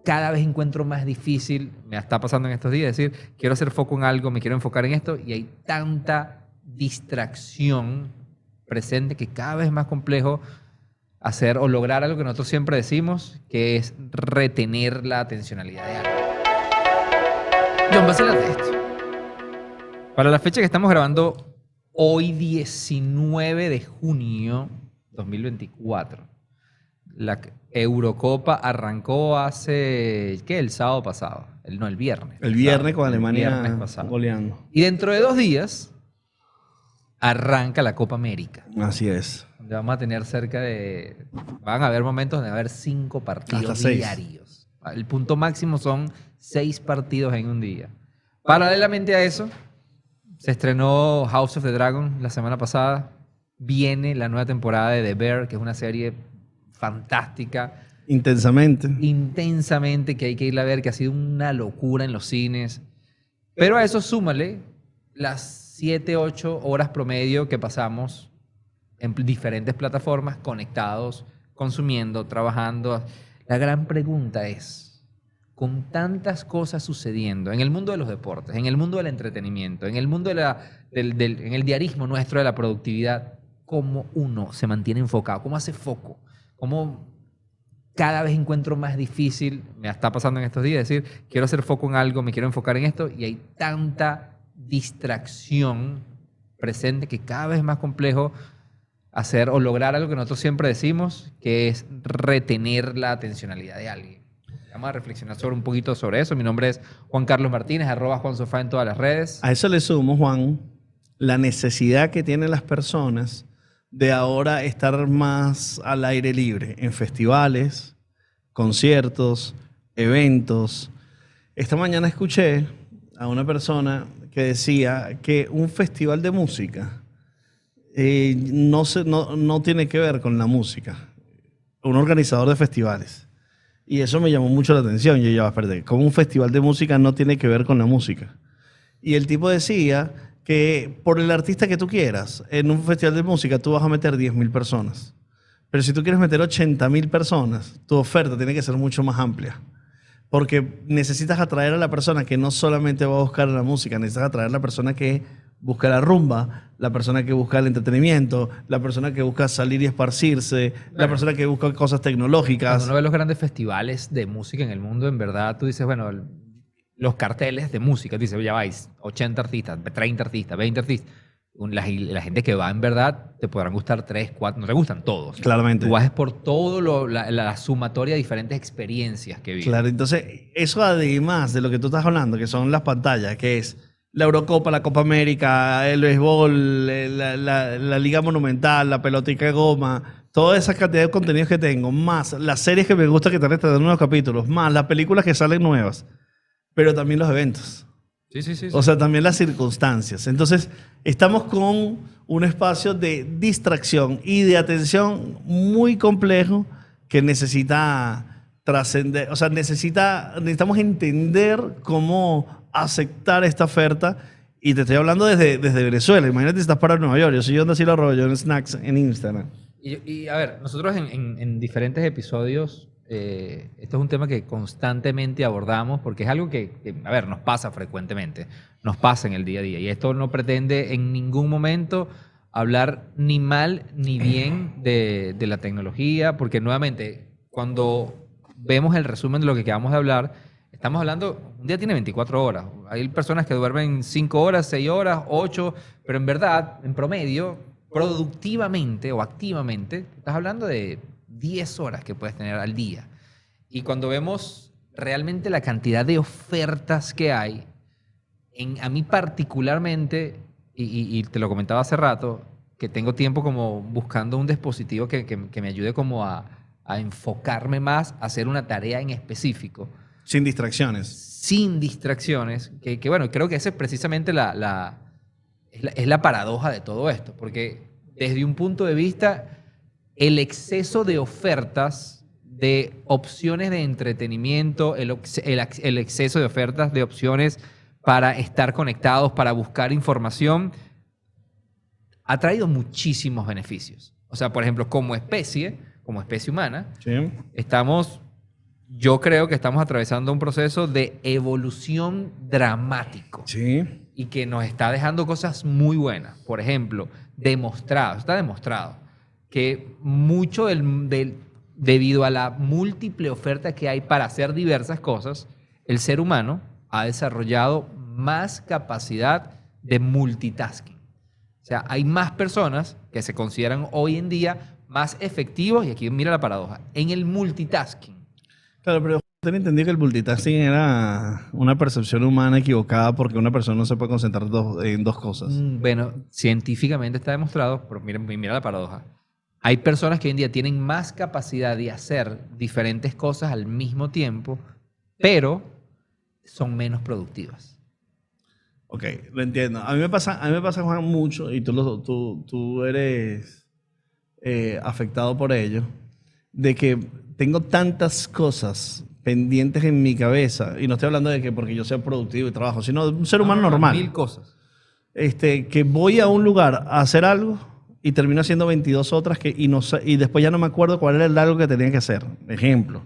cada vez encuentro más difícil, me está pasando en estos días, decir, quiero hacer foco en algo, me quiero enfocar en esto, y hay tanta distracción presente que cada vez es más complejo hacer o lograr algo que nosotros siempre decimos, que es retener la atencionalidad de algo. John, vacílate esto. Para la fecha que estamos grabando, hoy 19 de junio 2024, la Eurocopa arrancó hace, ¿qué? El sábado pasado. El viernes. El viernes con el Alemania viernes pasado. goleando. Y dentro de 2 días arranca la Copa América. Así es. Donde vamos a tener van a haber momentos donde va a haber 5 partidos Hasta 6. diarios. El punto máximo son 6 partidos en un día. Paralelamente a eso, se estrenó House of the Dragon la semana pasada. Viene la nueva temporada de The Bear, que es una serie fantástica. Intensamente, que hay que irla a ver, que ha sido una locura en los cines. Pero a eso súmale las 7, 8 horas promedio que pasamos en diferentes plataformas, conectados, consumiendo, trabajando. La gran pregunta es, con tantas cosas sucediendo en el mundo de los deportes, en el mundo del entretenimiento, en el mundo en el diarismo nuestro de la productividad, ¿cómo uno se mantiene enfocado? ¿Cómo hace foco? ¿Cómo cada vez encuentro más difícil, me está pasando en estos días, decir, quiero hacer foco en algo, me quiero enfocar en esto, y hay tanta distracción presente que cada vez es más complejo hacer o lograr algo que nosotros siempre decimos, que es retener la atencionalidad de alguien. Vamos a reflexionar un poquito sobre eso. Mi nombre es Juan Carlos Martínez, @JuanSofá en todas las redes. A eso le sumo, Juan, la necesidad que tienen las personas de ahora estar más al aire libre, en festivales, conciertos, eventos. Esta mañana escuché a una persona que decía que un festival de música no tiene que ver con la música. Un organizador de festivales. Y eso me llamó mucho la atención. Yo ya, espérate, como un festival de música no tiene que ver con la música. Y el tipo decía que por el artista que tú quieras, en un festival de música tú vas a meter 10.000 personas. Pero si tú quieres meter 80.000 personas, tu oferta tiene que ser mucho más amplia. Porque necesitas atraer a la persona que no solamente va a buscar la música, necesitas atraer a la persona que busca la rumba, la persona que busca el entretenimiento, la persona que busca salir y esparcirse, la persona que busca cosas tecnológicas. Cuando uno ve los grandes festivales de música en el mundo, en verdad tú dices, bueno, los carteles de música, tú dices, ya vais, 80 artistas, 30 artistas, 20 artistas. La gente que va, en verdad, te podrán gustar 3, 4, no te gustan todos. Claramente. Tú vas por todo la sumatoria de diferentes experiencias que vives. Claro, entonces eso además de lo que tú estás hablando, que son las pantallas, que es la Eurocopa, la Copa América, el béisbol, la Liga Monumental, la pelotica de goma, toda esa cantidad de contenidos que tengo, más las series que me gusta que te dan nuevos capítulos, más las películas que salen nuevas, pero también los eventos. Sí. O sea, también las circunstancias. Entonces, estamos con un espacio de distracción y de atención muy complejo que necesita trascender. O sea, necesitamos entender cómo aceptar esta oferta. Y te estoy hablando desde Venezuela. Imagínate si estás para Nueva York. Yo soy John Dacilo Arroyo en Snacks en Instagram. Y a ver, nosotros en diferentes episodios, esto es un tema que constantemente abordamos porque es algo que, a ver, nos pasa frecuentemente, nos pasa en el día a día. Y esto no pretende en ningún momento hablar ni mal ni bien de la tecnología, porque nuevamente, cuando vemos el resumen de lo que acabamos de hablar, estamos hablando, un día tiene 24 horas. Hay personas que duermen 5 horas, 6 horas, 8, pero en verdad, en promedio, productivamente o activamente, estás hablando de 10 horas que puedes tener al día. Y cuando vemos realmente la cantidad de ofertas que hay, a mí particularmente, y te lo comentaba hace rato, que tengo tiempo como buscando un dispositivo que me ayude como a enfocarme más, a hacer una tarea en específico. Sin distracciones. Sin distracciones, que bueno, creo que esa es precisamente es la paradoja de todo esto, porque desde un punto de vista, el exceso de ofertas, de opciones de entretenimiento, el exceso de ofertas, de opciones para estar conectados, para buscar información, ha traído muchísimos beneficios. O sea, por ejemplo, como especie humana, Sí. estamos yo creo que estamos atravesando un proceso de evolución dramático Sí. y que nos está dejando cosas muy buenas. Por ejemplo, está demostrado que mucho debido a la múltiple oferta que hay para hacer diversas cosas, el ser humano ha desarrollado más capacidad de multitasking. O sea, hay más personas que se consideran hoy en día más efectivos, y aquí mira la paradoja, en el multitasking. Claro, pero usted entendió que el multitasking era una percepción humana equivocada porque una persona no se puede concentrar en dos cosas. Bueno, científicamente está demostrado, pero mira la paradoja. Hay personas que hoy en día tienen más capacidad de hacer diferentes cosas al mismo tiempo, pero son menos productivas. Ok, lo entiendo. A mí me pasa, Juan, mucho, y tú eres afectado por ello, de que tengo tantas cosas pendientes en mi cabeza, y no estoy hablando de que porque yo sea productivo y trabajo, sino de un ser humano normal. Mil cosas. Que voy a un lugar a hacer algo y termino haciendo 22 otras y después ya no me acuerdo cuál era el algo que tenía que hacer. Ejemplo,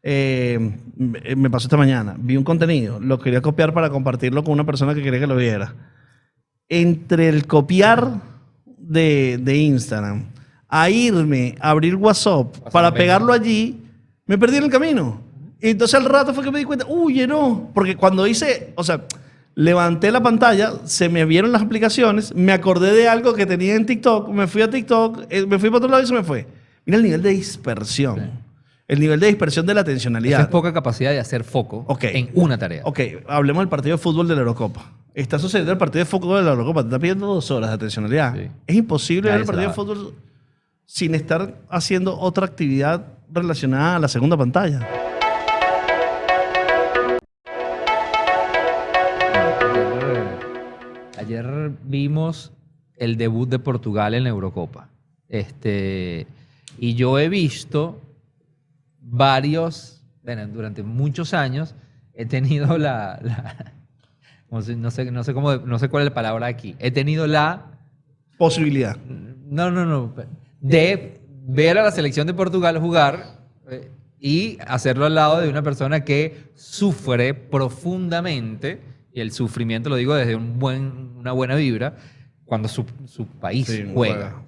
me pasó esta mañana, vi un contenido, lo quería copiar para compartirlo con una persona que quería que lo viera. Entre el copiar de Instagram a irme a abrir WhatsApp para pegarlo allí, me perdí en el camino. Y entonces al rato fue que me di cuenta, uy, no, porque cuando levanté la pantalla, se me vieron las aplicaciones, me acordé de algo que tenía en TikTok, me fui a TikTok, me fui para otro lado y se me fue. Mira el nivel de dispersión. Sí. El nivel de dispersión de la atencionalidad. Esa es poca capacidad de hacer foco en una tarea. Ok, hablemos del partido de fútbol de la Eurocopa. Está sucediendo el partido de fútbol de la Eurocopa. Te está pidiendo 2 horas de atencionalidad. Sí. Es imposible ver el partido de fútbol sin estar haciendo otra actividad relacionada a la segunda pantalla. Ayer vimos el debut de Portugal en la Eurocopa. Y yo he visto durante muchos años he tenido no sé cuál es la palabra aquí. He tenido la posibilidad. No. De ver a la selección de Portugal jugar y hacerlo al lado de una persona que sufre profundamente, y el sufrimiento lo digo desde una buena vibra, cuando su país juega.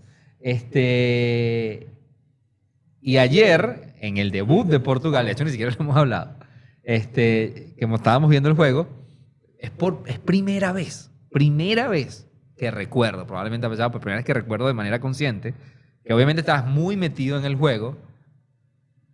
Y ayer, en el debut de Portugal, de hecho ni siquiera lo hemos hablado, que como estábamos viendo el juego, es primera vez que recuerdo, probablemente ha pasado, pero primera vez que recuerdo de manera consciente, que obviamente estabas muy metido en el juego,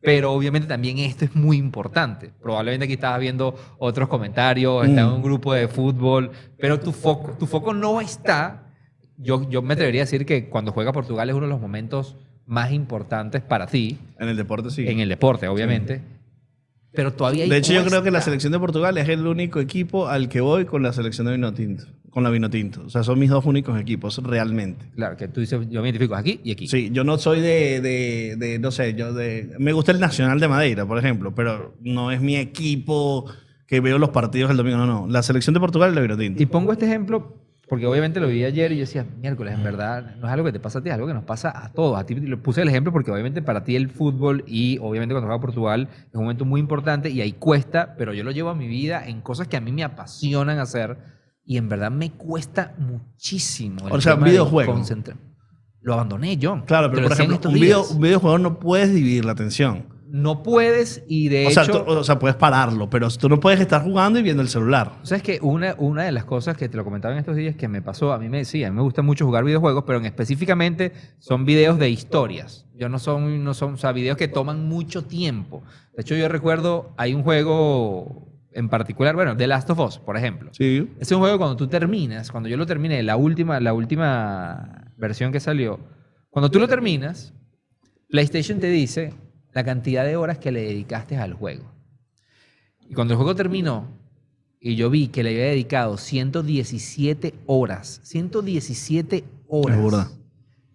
pero obviamente también esto es muy importante. Probablemente aquí estabas viendo otros comentarios, estás en un grupo de fútbol, pero tu foco no está. Yo me atrevería a decir que cuando juega Portugal es uno de los momentos más importantes para ti. En el deporte, sí. En el deporte, obviamente. Sí. Pero todavía hay De hecho, yo creo que la selección de Portugal es el único equipo al que voy con la selección de Vinotinto. Con la Vinotinto. O sea, son mis 2 únicos equipos, realmente. Claro, que tú dices, yo me identifico aquí y aquí. Sí, yo no soy me gusta el Nacional de Madeira, por ejemplo, pero no es mi equipo que veo los partidos el domingo, no. La selección de Portugal es la Vinotinto. Y pongo este ejemplo porque obviamente lo vi ayer y yo decía, miércoles, en verdad, no es algo que te pasa a ti, es algo que nos pasa a todos. A ti le puse el ejemplo porque obviamente para ti el fútbol y obviamente cuando juega Portugal es un momento muy importante y ahí cuesta, pero yo lo llevo a mi vida en cosas que a mí me apasionan hacer y en verdad me cuesta muchísimo. O sea, un videojuego. Lo abandoné yo. Claro, pero por ejemplo, un videojuego no puedes dividir la atención. No puedes y de hecho... O sea, puedes pararlo, pero tú no puedes estar jugando y viendo el celular. O sea, es que una de las cosas que te lo comentaba en estos días que me pasó, a mí me gusta mucho jugar videojuegos, pero específicamente son videos de historias. No son, o sea, videos que toman mucho tiempo. De hecho, yo recuerdo, hay un juego en particular, bueno, The Last of Us, por ejemplo. Sí. Es un juego cuando tú terminas, cuando yo lo terminé, la última versión que salió, cuando tú lo terminas, PlayStation te dice la cantidad de horas que le dedicaste al juego. Y cuando el juego terminó y yo vi que le había dedicado 117 horas. 117 horas. Es verdad.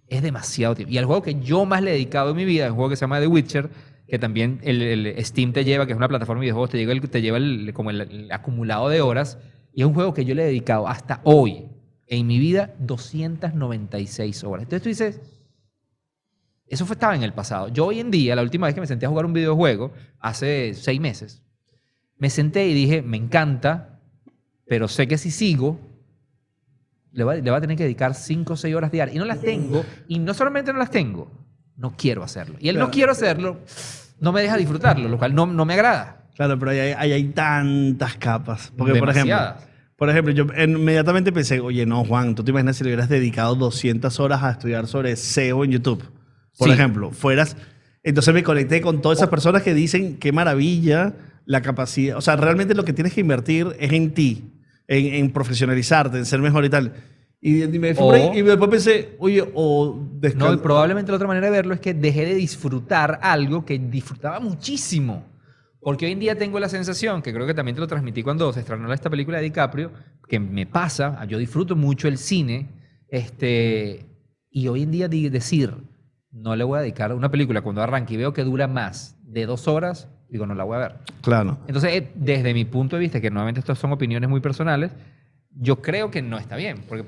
Es demasiado tiempo. Y el juego que yo más le he dedicado en mi vida es un juego que se llama The Witcher, que también el Steam te lleva, que es una plataforma de videojuegos, te lleva el acumulado de horas. Y es un juego que yo le he dedicado hasta hoy, en mi vida, 296 horas. Entonces tú dices... Eso estaba en el pasado. Yo hoy en día, la última vez que me senté a jugar un videojuego, hace 6 meses, me senté y dije, me encanta, pero sé que si sigo, le va a tener que dedicar 5 o 6 horas diarias. Y no las tengo. Y no solamente no las tengo, no quiero hacerlo. Y el no quiero hacerlo no me deja disfrutarlo, lo cual no me agrada. Claro, pero ahí hay tantas capas. Porque, Demasiadas. por ejemplo, yo inmediatamente pensé, oye, no, Juan, ¿tú te imaginas si le hubieras dedicado 200 horas a estudiar sobre SEO en YouTube? Por Sí. ejemplo, Entonces me conecté con todas esas personas que dicen, qué maravilla la capacidad. O sea, realmente lo que tienes que invertir es en ti, en profesionalizarte, en ser mejor y tal. Y me fui por ahí, y después pensé, oye, No, y probablemente la otra manera de verlo es que dejé de disfrutar algo que disfrutaba muchísimo. Porque hoy en día tengo la sensación, que creo que también te lo transmití cuando se estrenó esta película de DiCaprio, que me pasa, yo disfruto mucho el cine, y hoy en día decir, no le voy a dedicar a una película cuando arranque y veo que dura más de 2 horas, digo, no la voy a ver. Claro. Entonces, desde mi punto de vista, que nuevamente estas son opiniones muy personales, yo creo que no está bien. Porque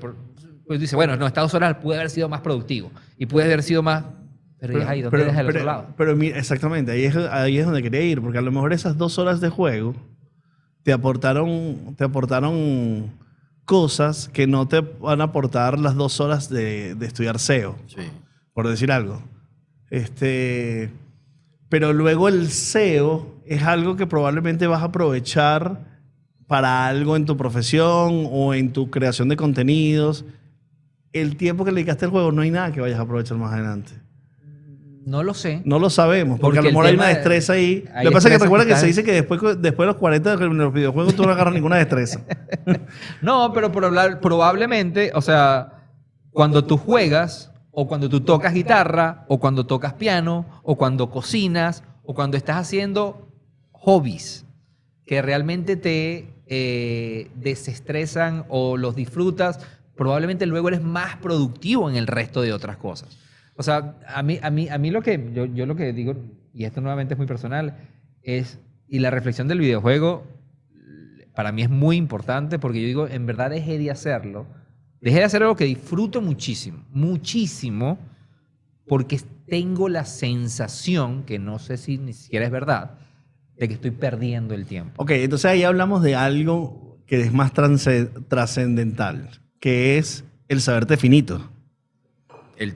pues dice, bueno, no, estas 2 horas puede haber sido más productivo y puede haber sido más... Pero ya ahí, ¿dónde deja el otro lado? Pero exactamente, ahí es donde quería ir, porque a lo mejor esas 2 horas de juego te aportaron cosas que no te van a aportar las 2 horas de estudiar SEO, Sí. por decir algo. Pero luego el SEO es algo que probablemente vas a aprovechar para algo en tu profesión o en tu creación de contenidos. El tiempo que le dedicaste al juego no hay nada que vayas a aprovechar más adelante. No lo sé. No lo sabemos, porque a lo el mejor hay tema una de- destreza ahí. hay Lo que pasa es que destrezas recuerda que estás- se dice que después de los 40 en los videojuegos tú no agarras ninguna destreza. No, pero probablemente, o sea, cuando tú juegas, o cuando tú tocas guitarra, o cuando tocas piano, o cuando cocinas, o cuando estás haciendo hobbies que realmente te desestresan o los disfrutas, probablemente luego eres más productivo en el resto de otras cosas. O sea, a mí lo que yo lo que digo, y esto nuevamente es muy personal, es, y la reflexión del videojuego para mí es muy importante porque yo digo, en verdad dejé de hacerlo. Dejé de hacer algo que disfruto muchísimo, muchísimo, porque tengo la sensación, que no sé si ni siquiera es verdad, de que estoy perdiendo el tiempo. Ok, entonces ahí hablamos de algo que es más trascendental, que es el saberte finito.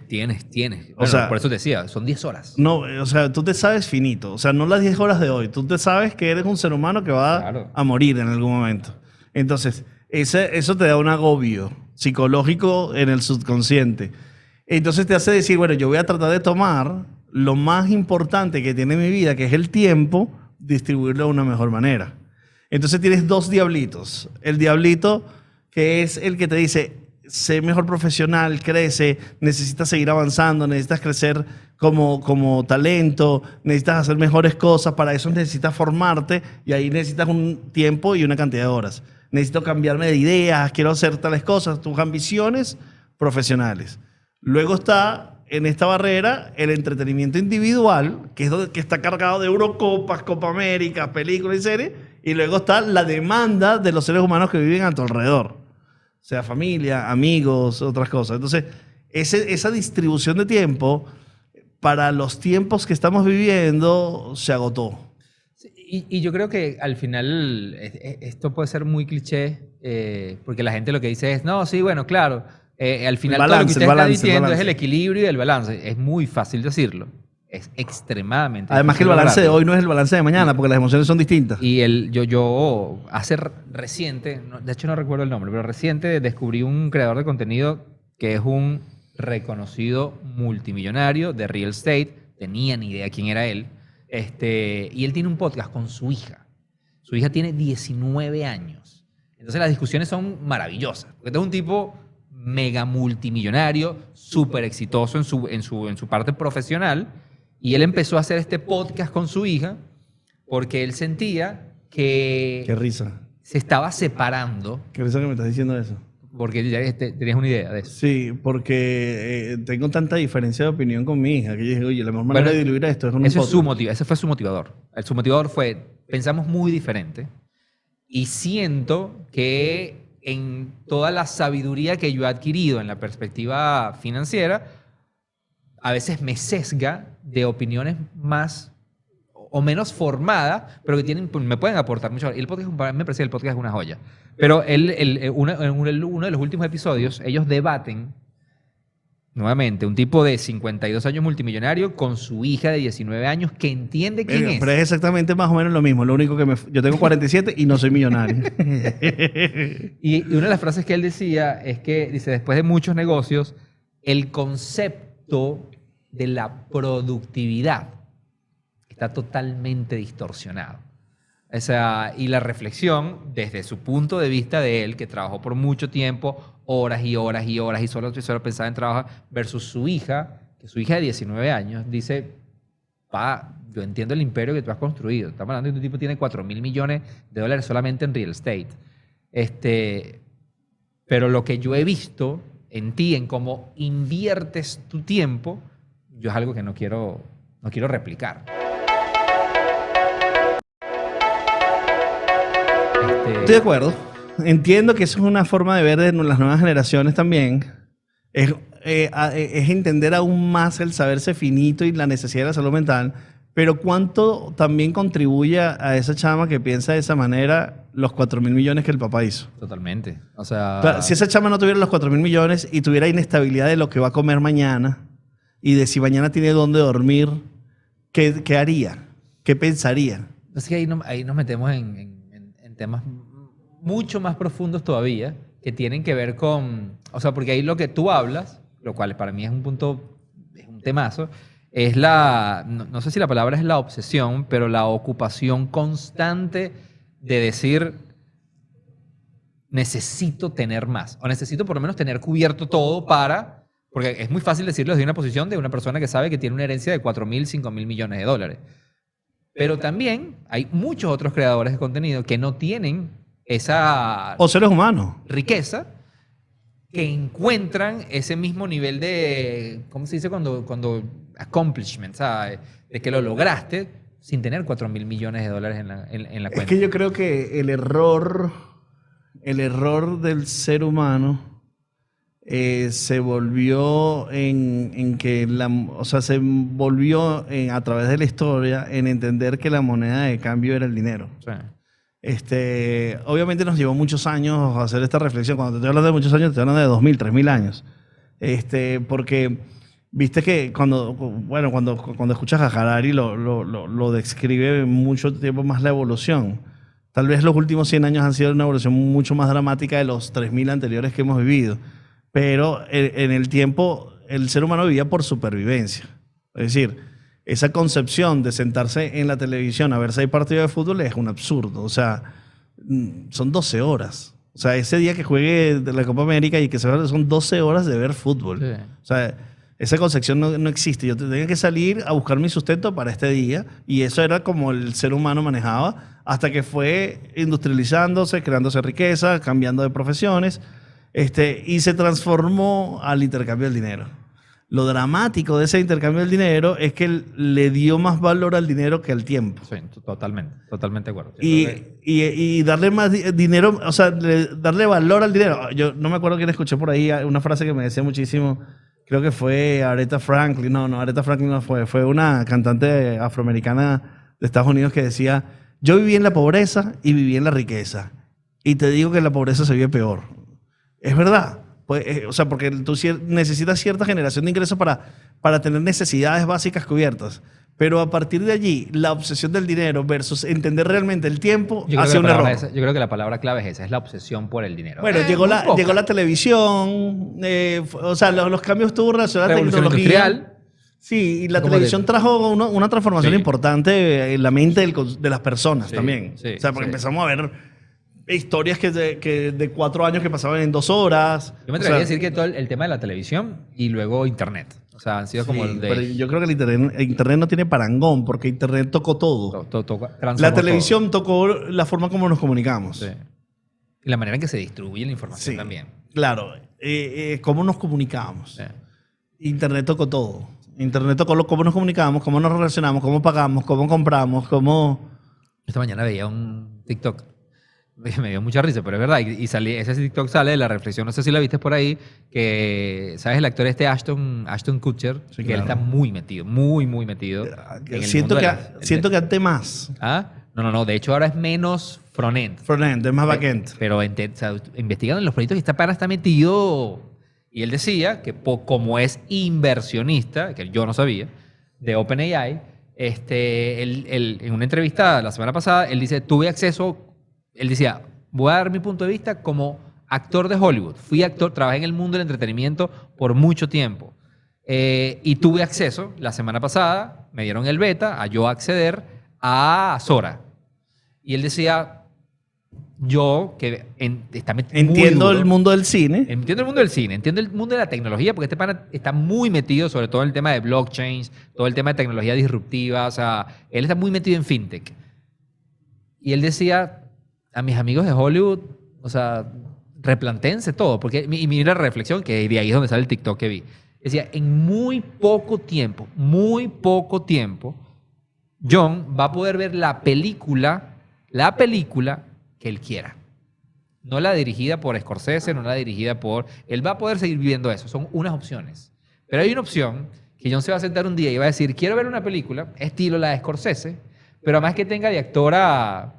Tienes. O Bueno, sea, por eso te decía, son 10 horas. No, o sea, tú te sabes finito. O sea, no las 10 horas de hoy. Tú te sabes que eres un ser humano que va Claro. a morir en algún momento. Entonces, eso te da un agobio psicológico en el subconsciente. Entonces te hace decir, bueno, yo voy a tratar de tomar lo más importante que tiene mi vida, que es el tiempo, distribuirlo de una mejor manera. Entonces tienes 2 diablitos. El diablito que es el que te dice, sé mejor profesional, crece, necesitas seguir avanzando, necesitas crecer como talento, necesitas hacer mejores cosas, para eso necesitas formarte y ahí necesitas un tiempo y una cantidad de horas. Necesito cambiarme de ideas, quiero hacer tales cosas, tus ambiciones profesionales. Luego está en esta barrera el entretenimiento individual, que está cargado de Eurocopas, Copa América, películas y series, y luego está la demanda de los seres humanos que viven a tu alrededor, sea familia, amigos, otras cosas. Entonces, esa distribución de tiempo para los tiempos que estamos viviendo se agotó. Sí, y yo creo que al final esto puede ser muy cliché, porque la gente lo que dice es, no, sí, bueno, claro, al final todo lo que usted está diciendo es el equilibrio y el balance. Es muy fácil decirlo. Es extremadamente Además que el difícil balance de lograrlo. hoy no es el balance de mañana, porque las emociones son distintas. Y yo hace reciente, de hecho no recuerdo el nombre, pero reciente descubrí un creador de contenido que es un reconocido multimillonario de real estate. Tenía ni idea quién era él. Y él tiene un podcast con su hija. Su hija tiene 19 años. Entonces las discusiones son maravillosas. Porque este es un tipo mega multimillonario, súper exitoso en su parte profesional. Y él empezó a hacer este podcast con su hija porque él sentía Qué que risa. se estaba separando. Qué risa que me estás diciendo eso. Porque ya tenías una idea de eso. Sí, porque tengo tanta diferencia de opinión con mi hija que yo dije, oye, la mejor manera Bueno, de diluir esto es con un Ese podcast. ese fue su motivador. Su motivador fue, pensamos muy diferente y siento que en toda la sabiduría que yo he adquirido en la perspectiva financiera, a veces me sesga de opiniones más o menos formadas, pero que me pueden aportar mucho. Y el podcast, me parece que el podcast es una joya. Pero en uno de los últimos episodios, ellos debaten, nuevamente, un tipo de 52 años multimillonario con su hija de 19 años que entiende quién es. Pero es exactamente más o menos lo mismo. Lo único que yo tengo 47 y no soy millonario. Y una de las frases que él decía es que, dice, después de muchos negocios, el concepto de la productividad está totalmente distorsionado. O sea, y la reflexión, desde su punto de vista de él, que trabajó por mucho tiempo, horas y horas y horas, y solo pensaba en trabajar, versus su hija, que su hija de 19 años, dice, pa, yo entiendo el imperio que tú has construido. Estamos hablando de que un tipo que tiene 4.000 millones de dólares solamente en real estate. Pero lo que yo he visto en ti, en cómo inviertes tu tiempo, yo es algo que no quiero replicar. Estoy de acuerdo. Entiendo que eso es una forma de ver de las nuevas generaciones también. Es entender aún más el saberse finito y la necesidad de la salud mental, pero cuánto también contribuye a esa chama que piensa de esa manera los 4.000 millones que el papá hizo. Totalmente. O sea, claro, si esa chama no tuviera los 4.000 millones y tuviera inestabilidad de lo que va a comer mañana y de si mañana tiene dónde dormir, ¿qué haría? ¿Qué pensaría? Es que ahí nos metemos en temas mucho más profundos todavía, que tienen que ver con, o sea, porque ahí lo que tú hablas, lo cual para mí es un temazo, es no sé si la palabra es la obsesión, pero la ocupación constante de decir, necesito tener más, o necesito por lo menos tener cubierto todo porque es muy fácil decirlo desde una posición de una persona que sabe que tiene una herencia de 4.000, 5.000 millones de dólares. Pero también hay muchos otros creadores de contenido que no tienen esa... O seres humanos. Riqueza, que encuentran ese mismo nivel de... ¿Cómo se dice cuando accomplishment, ¿sabes? De que lo lograste sin tener 4.000 millones de dólares en la cuenta. Es que yo creo que el error del ser humano se volvió en que se volvió a través de la historia en entender que la moneda de cambio era el dinero. Sí. Obviamente nos llevó muchos años hacer esta reflexión. Cuando te estoy hablando de muchos años, te estoy hablando de 2.000, 3.000 años. Porque viste que cuando escuchas a Harari lo describe mucho tiempo más la evolución. Tal vez los últimos 100 años han sido una evolución mucho más dramática de los 3.000 anteriores que hemos vivido. Pero en el tiempo el ser humano vivía por supervivencia. Es decir, esa concepción de sentarse en la televisión a ver si hay partido de fútbol es un absurdo. O sea, son 12 horas. O sea, ese día que juegue de la Copa América y que son 12 horas de ver fútbol. Sí. O sea, esa concepción no existe. Yo tenía que salir a buscar mi sustento para este día y eso era como el ser humano manejaba hasta que fue industrializándose, creándose riqueza, cambiando de profesiones. Y se transformó al intercambio del dinero. Lo dramático de ese intercambio del dinero es que le dio más valor al dinero que al tiempo. Sí, totalmente de acuerdo. Y darle más dinero, o sea, darle valor al dinero. Yo no me acuerdo quién escuché por ahí una frase que me decía muchísimo, creo que fue Aretha Franklin. No, Aretha Franklin no fue una cantante afroamericana de Estados Unidos que decía, yo viví en la pobreza y viví en la riqueza. Y te digo que en la pobreza se vive peor. Es verdad, pues, porque tú necesitas cierta generación de ingresos para tener necesidades básicas cubiertas. Pero a partir de allí, la obsesión del dinero versus entender realmente el tiempo hace un error. Yo creo que la palabra clave es esa, es la obsesión por el dinero. Bueno, llegó la televisión, los cambios tuvo relacionados a la tecnología. Industrial. Sí, y la televisión trajo una transformación importante en la mente de las personas también. Sí, porque empezamos a ver historias que de 4 años que pasaban en 2 horas. Yo me atrevería a decir que todo el tema de la televisión y luego Internet. O sea, han sido como pero yo creo que el Internet no tiene parangón porque Internet tocó todo. La televisión tocó la forma como nos comunicamos. Sí. Y la manera en que se distribuye la información también. Claro. Cómo nos comunicamos. Sí. Internet tocó todo. Internet tocó cómo nos comunicamos, cómo nos relacionamos, cómo pagamos, cómo compramos, cómo... Esta mañana veía un TikTok Me dio mucha risa, pero es verdad. Y ese TikTok sale de la reflexión, no sé si la viste por ahí, que, ¿sabes? El actor Ashton Kutcher, Sí, que él claro. está muy metido, muy, muy metido. en el Siento mundo que, de las- siento que antes más. ¿Ah? No. De hecho, ahora es menos frontend. Frontend, es más backend. Pero o sea, investigando en los proyectos que esta pana está metido. Y él decía que como es inversionista, que yo no sabía, de OpenAI, en una entrevista la semana pasada, él dice, tuve acceso, él decía, voy a dar mi punto de vista como actor de Hollywood. Fui actor, trabajé en el mundo del entretenimiento por mucho tiempo. Y tuve acceso, la semana pasada, me dieron el beta, a yo acceder a Sora. Y él decía, yo, que está muy Entiendo duro, el mundo del cine. entiendo el mundo del cine, entiendo el mundo de la tecnología, porque este pana está muy metido sobre todo en el tema de blockchains, todo el tema de tecnología disruptiva, o sea, él está muy metido en fintech. Y él decía a mis amigos de Hollywood, o sea, replantéense todo, porque, y mira la reflexión, que de ahí es donde sale el TikTok que vi. Decía, en muy poco tiempo, John va a poder ver la película que él quiera. No la dirigida por Scorsese, no la dirigida por... Él va a poder seguir viviendo eso. Son unas opciones. Pero hay una opción que John se va a sentar un día y va a decir, quiero ver una película, estilo la de Scorsese, pero además que tenga de actora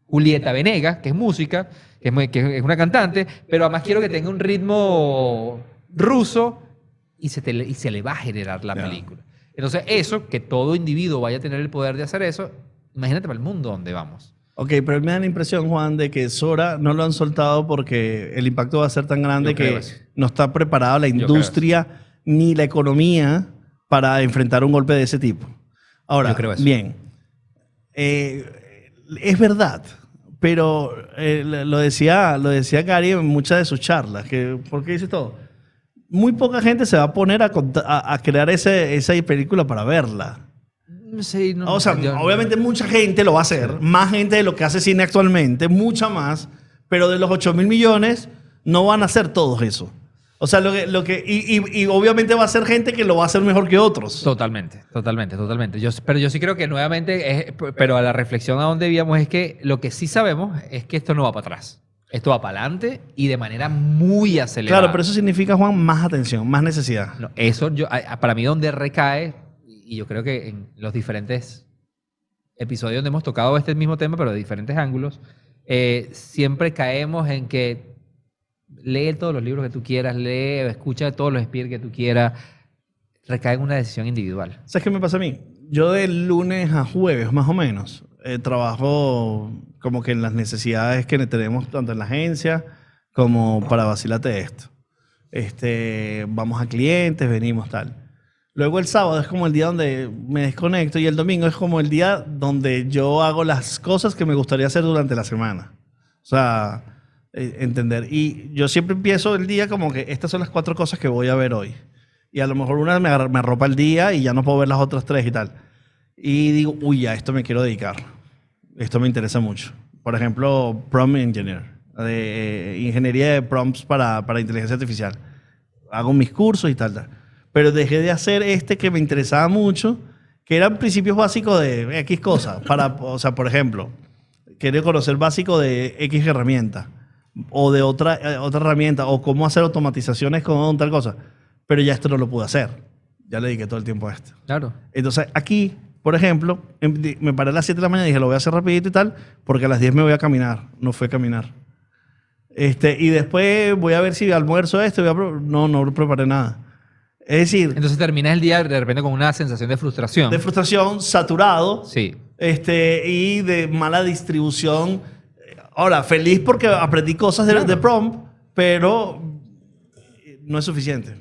Julieta Venegas, que es música, que es una cantante, pero además quiero que tenga un ritmo ruso y se le va a generar la película. Entonces eso, que todo individuo vaya a tener el poder de hacer eso, imagínate para el mundo donde vamos. Ok, pero me da la impresión, Juan, de que Sora no lo han soltado porque el impacto va a ser tan grande Yo creo que eso. no está preparada la creo industria ni la economía para enfrentar un golpe de ese tipo. Ahora, Yo creo eso. bien, es verdad, pero lo decía Gary en muchas de sus charlas, que, ¿por qué dice todo? Muy poca gente se va a poner a crear esa película para verla. Sí, no, O sea, obviamente mucha gente lo va a hacer, más gente de lo que hace cine actualmente, mucha más, pero de los 8.000 millones no van a hacer todos eso. O sea, y obviamente va a ser gente que lo va a hacer mejor que otros. Totalmente. Pero yo sí creo que nuevamente, pero a la reflexión a donde íbamos es que lo que sí sabemos es que esto no va para atrás. Esto va para adelante y de manera muy acelerada. Claro, pero eso significa, Juan, más atención, más necesidad. No, eso para mí donde recae, y yo creo que en los diferentes episodios donde hemos tocado este mismo tema, pero de diferentes ángulos, siempre caemos en que lee todos los libros que tú quieras, escucha todos los speakers que tú quieras, recae en una decisión individual. ¿Sabes qué me pasa a mí? Yo de lunes a jueves, más o menos, trabajo como que en las necesidades que tenemos tanto en la agencia como para vacilarte esto. Vamos a clientes, venimos tal. Luego el sábado es como el día donde me desconecto y el domingo es como el día donde yo hago las cosas que me gustaría hacer durante la semana. O sea, entender. Y yo siempre empiezo el día como que estas son las 4 cosas que voy a ver hoy. Y a lo mejor una me arropa el día y ya no puedo ver las otras 3 y tal. Y digo, uy, a esto me quiero dedicar. Esto me interesa mucho. Por ejemplo, Prompt Engineer, de ingeniería de prompts para inteligencia artificial. Hago mis cursos y tal. Pero dejé de hacer que me interesaba mucho, que eran principios básicos de X cosas. O sea, por ejemplo, quería conocer básico de X herramienta o de otra herramienta o cómo hacer automatizaciones con tal cosa. Pero ya esto no lo pude hacer. Ya le dediqué todo el tiempo a esto. Claro. Entonces, aquí, por ejemplo, me paré a las 7 de la mañana y dije, lo voy a hacer rapidito y tal, porque a las 10 me voy a caminar. No fue caminar. Y después voy a ver si almuerzo esto. No preparé nada. Es decir, Entonces terminas el día de repente con una sensación de frustración. de frustración, saturado, Sí. y de mala distribución. Ahora, feliz porque aprendí cosas de prompt, pero no es suficiente.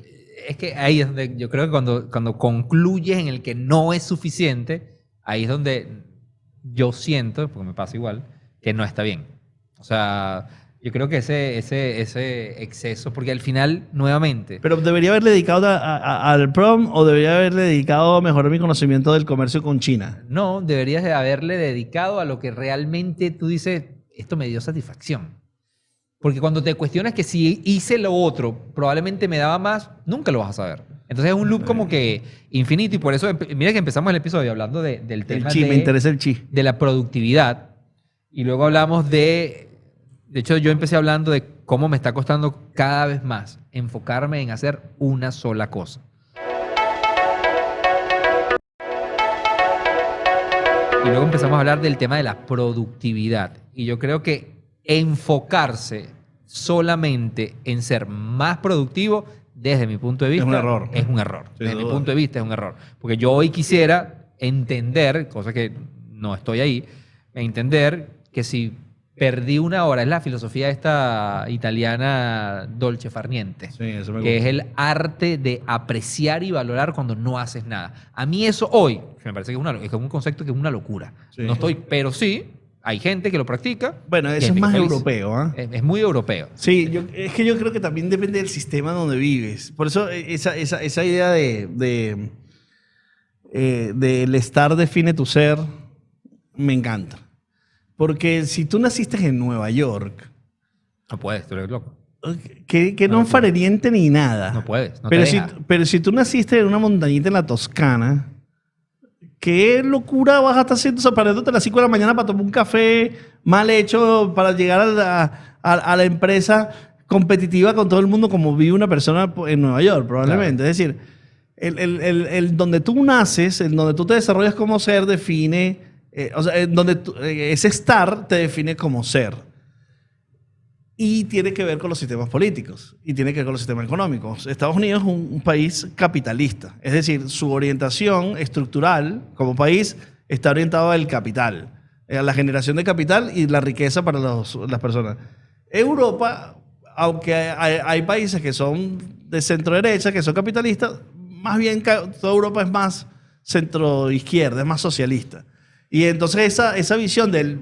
Es que ahí es donde yo creo que cuando concluyes en el que no es suficiente, ahí es donde yo siento, porque me pasa igual, que no está bien. O sea, yo creo que ese exceso, porque al final, nuevamente, Pero debería haberle dedicado al prom o debería haberle dedicado a mejorar mi conocimiento del comercio con China. no deberías de haberle dedicado a lo que realmente tú dices, esto me dio satisfacción. Porque cuando te cuestionas que si hice lo otro, probablemente me daba más, nunca lo vas a saber. Entonces es un loop como que infinito y por eso, mira que empezamos el episodio hablando del El tema chi, me interesa el chi. de la productividad y luego hablamos de De hecho, yo empecé hablando de cómo me está costando cada vez más enfocarme en hacer una sola cosa. Y luego empezamos a hablar del tema de la productividad. Y yo creo que enfocarse solamente en ser más productivo, desde mi punto de vista, Es un error. es un error. Sin Desde mi duda. punto de vista es un error. Porque yo hoy quisiera entender, cosa que no estoy ahí, entender que si perdí una hora, es la filosofía esta italiana Dolce Far Niente, Sí, eso me que gusta. es el arte de apreciar y valorar cuando no haces nada. A mí eso hoy, me parece que es un concepto que es una locura. Sí. No estoy, pero sí, hay gente que lo practica. Bueno, y eso es gente más feliz. europeo, ¿ah? Es muy europeo. Sí, es que yo creo que también depende del sistema donde vives. Por eso esa idea del estar define tu ser me encanta. Porque si tú naciste en Nueva York, No puedes, tú eres loco. que no No, fareriente ni nada. No puedes, no pero, te si, deja. pero si tú naciste en una montañita en la Toscana, ¿qué locura vas a estar haciendo? O sea, parándote a las 5 de la mañana para tomar un café mal hecho para llegar a la empresa competitiva con todo el mundo como vive una persona en Nueva York, probablemente. Claro. Es decir, el donde tú naces, el donde tú te desarrollas como ser, define, o sea, ese estar te define como ser. Y tiene que ver con los sistemas políticos y tiene que ver con los sistemas económicos. Estados Unidos es un país capitalista, es decir, su orientación estructural como país está orientado al capital, a la generación de capital y la riqueza para las personas. Europa, aunque hay países que son de centro derecha, que son capitalistas, más bien toda Europa es más centro izquierda, es más socialista. Y entonces esa visión del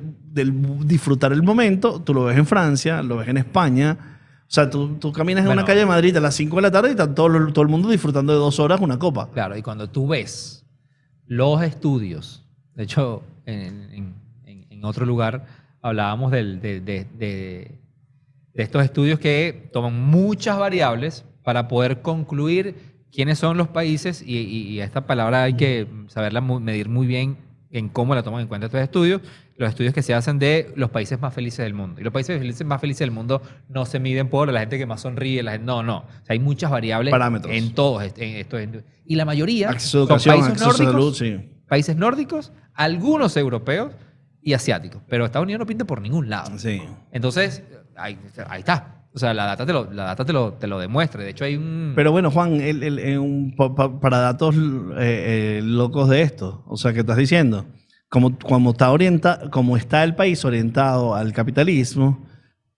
disfrutar el momento, tú lo ves en Francia, lo ves en España. O sea, tú caminas en una calle de Madrid a las 5 de la tarde y está todo el mundo disfrutando de 2 horas una copa. Claro, y cuando tú ves los estudios, de hecho, en otro lugar hablábamos de estos estudios que toman muchas variables para poder concluir quiénes son los países, y esta palabra hay que saberla medir muy bien en cómo la toman en cuenta estos estudios, los estudios que se hacen de los países más felices del mundo. Y los países más felices del mundo no se miden por la gente que más sonríe, no. O sea, hay muchas variables Parámetros. en todos estos. Y la mayoría Acceso a son educación, países acceso a nórdicos, salud, sí. países nórdicos, algunos europeos y asiáticos. Pero Estados Unidos no pinta por ningún lado. Sí. Entonces, ahí está. O sea, la data te lo demuestra. De hecho, hay un... Pero bueno, Juan, para datos locos de esto, o sea, ¿qué estás diciendo? Como está el país orientado al capitalismo,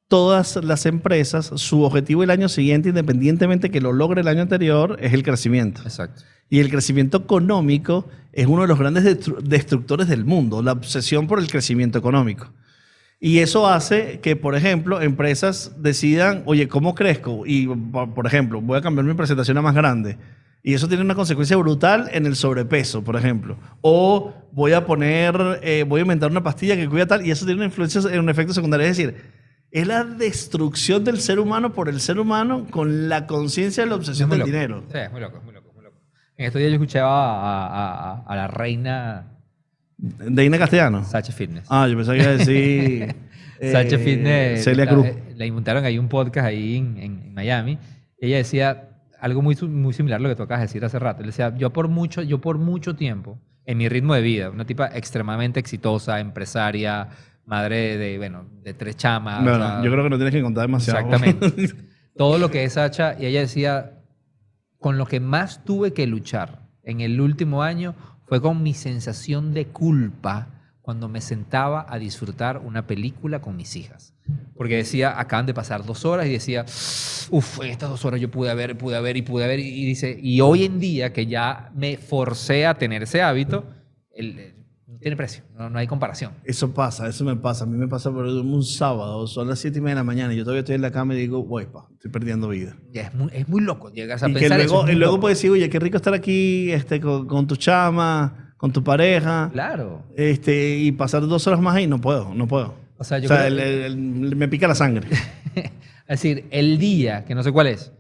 todas las empresas, su objetivo el año siguiente, independientemente que lo logre el año anterior, es el crecimiento. Exacto. Y el crecimiento económico es uno de los grandes destructores del mundo, la obsesión por el crecimiento económico. Y eso hace que, por ejemplo, empresas decidan, oye, ¿cómo crezco? Y, por ejemplo, voy a cambiar mi presentación a más grande. Y eso tiene una consecuencia brutal en el sobrepeso, por ejemplo. O voy a inventar una pastilla que cuida tal, y eso tiene una influencia en un efecto secundario. Es decir, es la destrucción del ser humano por el ser humano con la conciencia de la obsesión del dinero. Sí, es muy loco. En estos días yo escuchaba a la reina Deina Castellano. Sacha Fitness. Ah, yo pensaba que iba a decir Sacha Fitness. Celia Cruz. Le inventaron ahí un podcast ahí en Miami. Ella decía algo muy similar a lo que tú acabas de decir hace rato. Él decía, yo por mucho tiempo, en mi ritmo de vida, una tipa extremadamente exitosa, empresaria, madre de 3 chamas. Bueno, o sea, yo creo que no tienes que contar demasiado. exactamente. Todo lo que es Sacha, y ella decía, con lo que más tuve que luchar en el último año fue con mi sensación de culpa cuando me sentaba a disfrutar una película con mis hijas. Porque decía, acaban de pasar 2 horas y decía, uff, en estas 2 horas yo pude ver. Y dice, y hoy en día que ya me forcé a tener ese hábito, no tiene precio, no hay comparación. Eso me pasa. A mí me pasa por un sábado, son las 7:30 de la mañana y yo todavía estoy en la cama y digo, estoy perdiendo vida. Ya es muy loco. Llegas a Y que pensar luego, eso. Es muy y luego loco. puedes decir, oye, qué rico estar aquí con tu chama, con tu pareja. Claro. Y pasar 2 horas más ahí, no puedo. O sea, yo O sea, creo- me pica la sangre. Es decir, el día, que no sé cuál es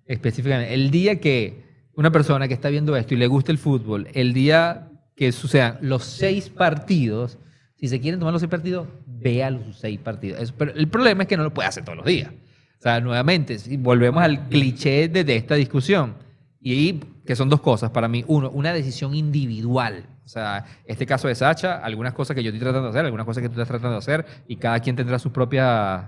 específicamente, el día que una persona que está viendo esto y le gusta el fútbol, el día que sucedan los 6 partidos, Si se quieren tomar los 6 partidos, vea los 6 partidos. Pero el problema es que no lo puede hacer todos los días. O sea, nuevamente, si volvemos al cliché de esta discusión. Y ahí, que son 2 cosas para mí. Uno, una decisión individual. O sea, este caso de Sacha, algunas cosas que yo estoy tratando de hacer, algunas cosas que tú estás tratando de hacer, y cada quien tendrá sus propias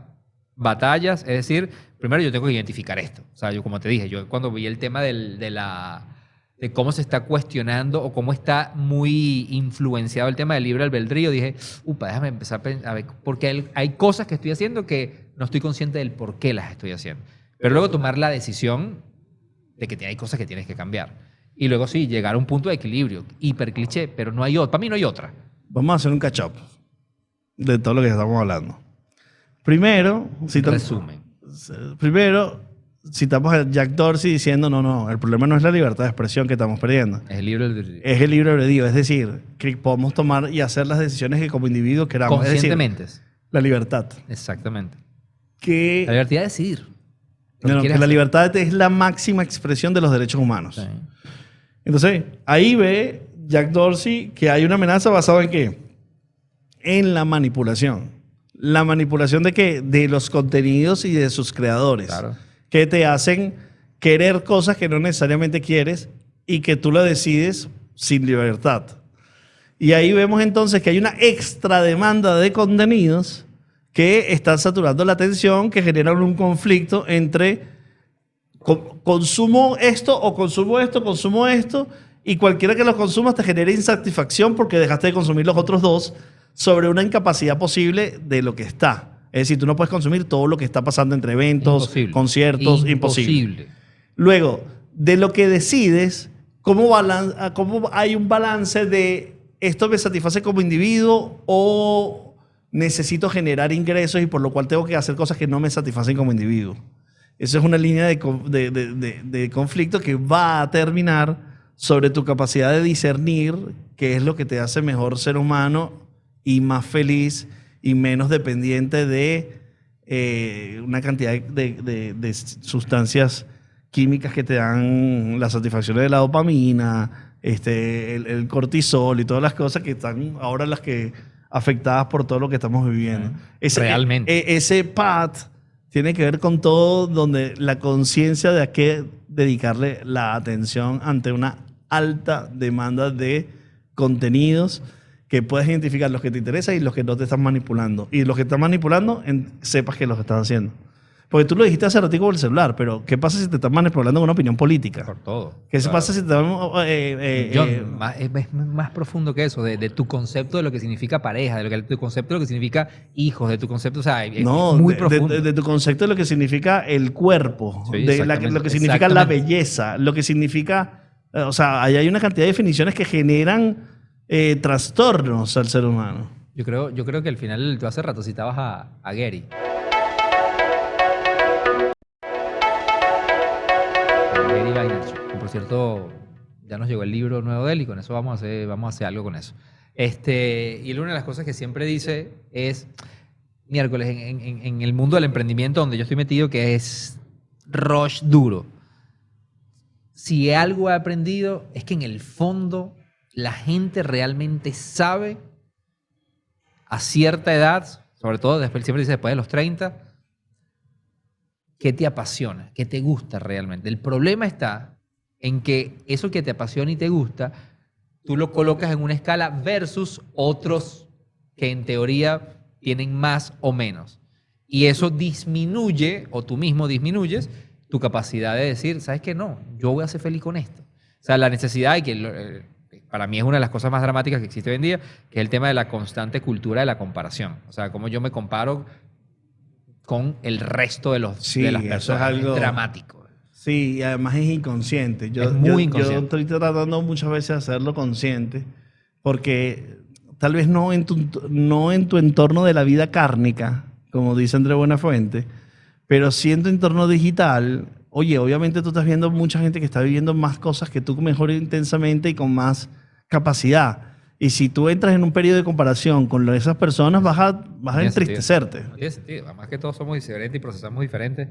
batallas. Es decir, primero yo tengo que identificar esto. O sea, yo como te dije, yo cuando vi el tema de cómo se está cuestionando o cómo está muy influenciado el tema del libre albedrío, dije, upa, déjame empezar a ver, porque hay cosas que estoy haciendo que no estoy consciente del por qué las estoy haciendo. Pero luego tomar la decisión de que hay cosas que tienes que cambiar. Y luego sí, llegar a un punto de equilibrio, hiper cliché, pero no hay otra. Para mí no hay otra. Vamos a hacer un catch-up de todo lo que estamos hablando. Primero, citamos a Jack Dorsey diciendo, no, el problema no es la libertad de expresión que estamos perdiendo. Es el libre albedrío. Es el libre albedrío, es decir, que podemos tomar y hacer las decisiones que como individuos queramos. Conscientemente. Es decir, la libertad. Exactamente. Que, la libertad de decidir. Que la libertad es la máxima expresión de los derechos humanos. Sí. Entonces, ahí ve Jack Dorsey que hay una amenaza basada en ¿qué? En la manipulación. La manipulación de ¿qué? De los contenidos y de sus creadores. Claro. Que te hacen querer cosas que no necesariamente quieres y que tú la decides sin libertad. Y ahí vemos entonces que hay una extra demanda de contenidos que están saturando la atención, que generan un conflicto entre consumo esto o consumo esto, y cualquiera que los consumas te genera insatisfacción porque dejaste de consumir los otros 2 sobre una incapacidad posible de lo que está. Es decir, tú no puedes consumir todo lo que está pasando entre eventos, conciertos, imposible. Luego, de lo que decides, ¿cómo hay un balance de esto me satisface como individuo o necesito generar ingresos y por lo cual tengo que hacer cosas que no me satisfacen como individuo? Esa es una línea de conflicto que va a terminar sobre tu capacidad de discernir qué es lo que te hace mejor ser humano y más feliz y menos dependiente de una cantidad de sustancias químicas que te dan la satisfacción de la dopamina, el cortisol y todas las cosas que están ahora las que afectadas por todo lo que estamos viviendo. Realmente. Ese path tiene que ver con todo donde la conciencia de a qué dedicarle la atención ante una alta demanda de contenidos que puedes identificar los que te interesan y los que no te están manipulando. Y los que están manipulando, sepas que los estás haciendo. Porque tú lo dijiste hace ratito por el celular, pero ¿qué pasa si te están manipulando con una opinión política? Por todo. ¿Qué pasa si te están... John, es más profundo que eso, de tu concepto de lo que significa pareja, de tu concepto de lo que significa hijos, de tu concepto, o sea, es muy profundo. De tu concepto de lo que significa el cuerpo, Sí, lo que significa la belleza, lo que significa... O sea, ahí hay una cantidad de definiciones que generan trastornos al ser humano. Yo creo que al final, tú hace rato citabas a Gary. Gary Vaynerchuk, que por cierto ya nos llegó el libro nuevo de él y con eso vamos a hacer algo con eso. Y una de las cosas que siempre dice es, miércoles, en el mundo del emprendimiento donde yo estoy metido, que es rush duro, si algo he aprendido es que en el fondo la gente realmente sabe a cierta edad, sobre todo siempre dice después de los 30, qué te apasiona, qué te gusta realmente. El problema está en que eso que te apasiona y te gusta, tú lo colocas en una escala versus otros que en teoría tienen más o menos. Y eso disminuye, o tú mismo disminuyes, tu capacidad de decir, ¿sabes qué? No, yo voy a ser feliz con esto. O sea, la necesidad, y que para mí es una de las cosas más dramáticas que existe hoy en día, que es el tema de la constante cultura de la comparación. O sea, cómo yo me comparo con el resto de las personas. Eso es algo dramático. Sí, y además es inconsciente. Es muy inconsciente. Yo estoy tratando muchas veces de hacerlo consciente, porque tal vez no en tu entorno de la vida cárnica, como dice Andrés Buenafuente, pero sí en tu entorno digital. Oye, obviamente tú estás viendo mucha gente que está viviendo más cosas que tú mejor intensamente y con más capacidad. Y si tú entras en un periodo de comparación con esas personas, vas a entristecerte. No tiene sentido. Además que todos somos diferentes y procesamos diferentes.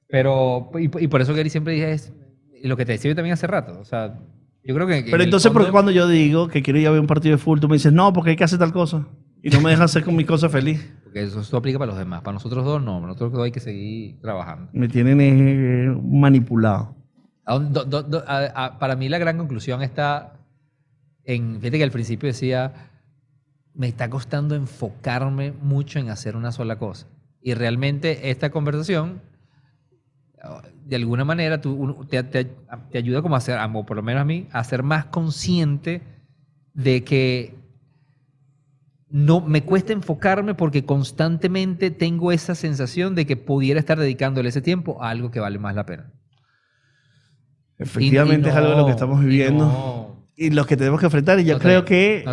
Pero, y por eso Gary siempre dije lo que te decía yo también hace rato. O sea, yo creo que... Pero entonces, ¿por qué cuando yo digo que quiero ir a ver un partido de fútbol, tú me dices, no, porque hay que hacer tal cosa? Y no me deja hacer con mis cosas feliz. Porque eso aplica para los demás. Para nosotros dos no. Para nosotros dos hay que seguir trabajando. Me tienen manipulado. Para mí la gran conclusión está fíjate que al principio decía, me está costando enfocarme mucho en hacer una sola cosa. Y realmente esta conversación, de alguna manera, te ayuda como a ser, o por lo menos a mí, a ser más consciente de que no me cuesta enfocarme porque constantemente tengo esa sensación de que pudiera estar dedicándole ese tiempo a algo que vale más la pena. Efectivamente es algo de lo que estamos viviendo y los que tenemos que enfrentar. Y yo creo que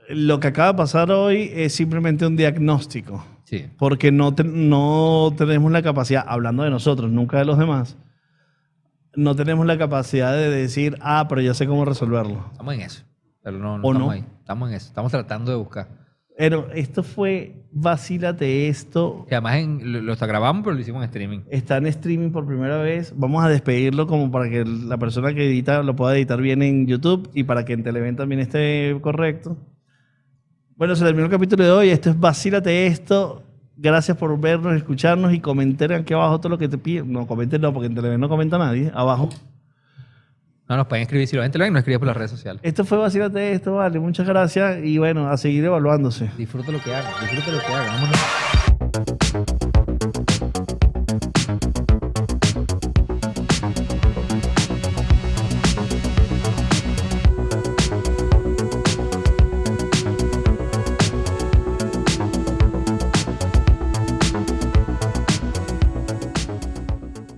lo que acaba de pasar hoy es simplemente un diagnóstico. Sí. Porque no tenemos la capacidad, hablando de nosotros, nunca de los demás, no tenemos la capacidad de decir, pero ya sé cómo resolverlo. Estamos en eso. Pero no estamos ahí. Estamos en eso. Estamos tratando de buscar. Pero esto fue Vacílate Esto. Que además lo grabamos, pero lo hicimos en streaming. Está en streaming por primera vez. Vamos a despedirlo como para que la persona que edita lo pueda editar bien en YouTube y para que en Televen también esté correcto. Bueno, se terminó el capítulo de hoy. Esto es Vacílate Esto. Gracias por vernos, escucharnos y comenten aquí abajo todo lo que te piden. No, comenten no, porque en Televen no comenta nadie. Abajo. No, nos pueden escribir. Si lo ven en Televen, nos escriben por las redes sociales. Esto fue Vacílate Esto, vale. Muchas gracias y bueno, a seguir evaluándose. Disfruta lo que hagan. Vámonos.